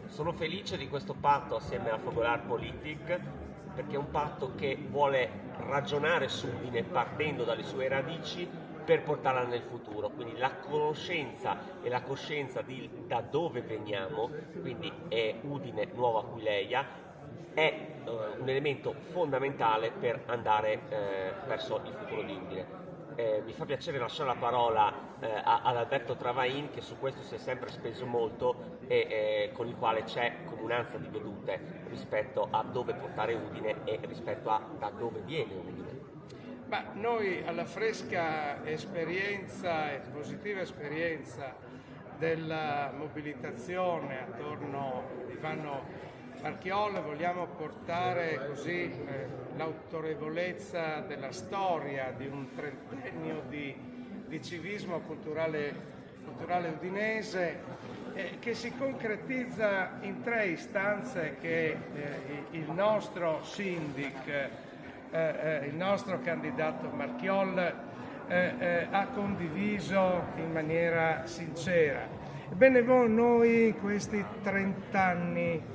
Sono felice di questo patto assieme a Fogolar Politik, perché è un patto che vuole ragionare su Udine partendo dalle sue radici per portarla nel futuro, quindi la conoscenza e la coscienza di da dove veniamo, quindi è Udine Nuova Aquileia, è un elemento fondamentale per andare verso il futuro di Udine. Mi fa piacere lasciare la parola ad Alberto Travain, che su questo si è sempre speso molto e con il quale c'è comunanza di vedute rispetto a dove portare Udine e rispetto a da dove viene Udine. Ma noi alla fresca esperienza e positiva esperienza della mobilitazione attorno a Ivano Marchiol vogliamo portare così l'autorevolezza della storia di un trentennio di civismo culturale udinese che si concretizza in tre istanze che il nostro sindic, il nostro candidato Marchiol ha condiviso in maniera sincera. Ebbene, noi in questi 30 anni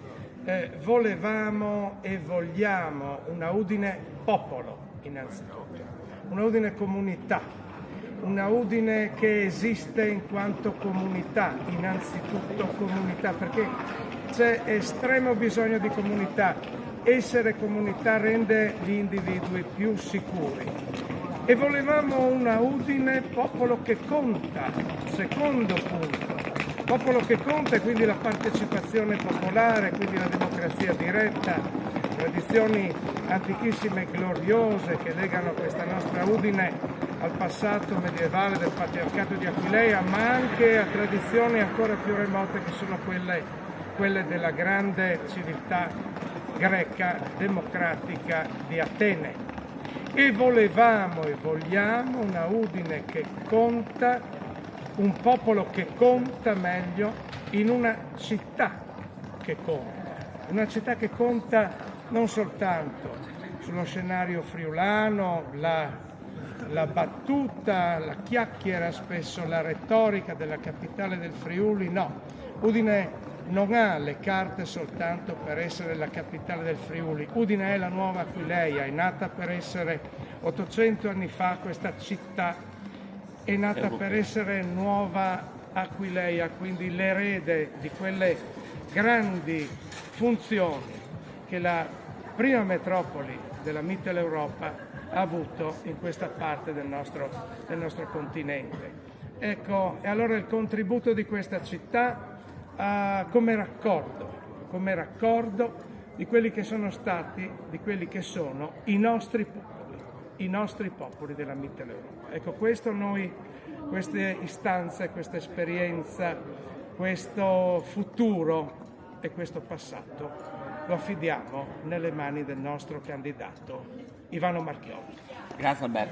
volevamo e vogliamo una Udine popolo innanzitutto, una Udine comunità, una Udine che esiste in quanto comunità, innanzitutto comunità, perché c'è estremo bisogno di comunità. Essere comunità rende gli individui più sicuri. E volevamo una Udine popolo che conta, secondo punto. Popolo che conta e quindi la partecipazione popolare, quindi la democrazia diretta, tradizioni antichissime e gloriose che legano questa nostra Udine al passato medievale del patriarcato di Aquileia, ma anche a tradizioni ancora più remote che sono quelle della grande civiltà greca democratica di Atene. E volevamo e vogliamo una Udine che conta, un popolo che conta meglio in una città che conta non soltanto sullo scenario friulano, la battuta, la chiacchiera, spesso la retorica della capitale del Friuli, no. Udine non ha le carte soltanto per essere la capitale del Friuli. Udine è la nuova Aquileia, è nata per essere 800 anni fa questa città, è nata per essere nuova Aquileia, quindi l'erede di quelle grandi funzioni che la prima metropoli della Mitteleuropa ha avuto in questa parte del nostro continente. Ecco, e allora il contributo di questa città come raccordo di quelli che sono stati, di quelli che sono i nostri popoli della Mitteleuropa. Ecco, queste istanze, questa esperienza, questo futuro e questo passato lo affidiamo nelle mani del nostro candidato Ivano Marchiol. Grazie Alberto.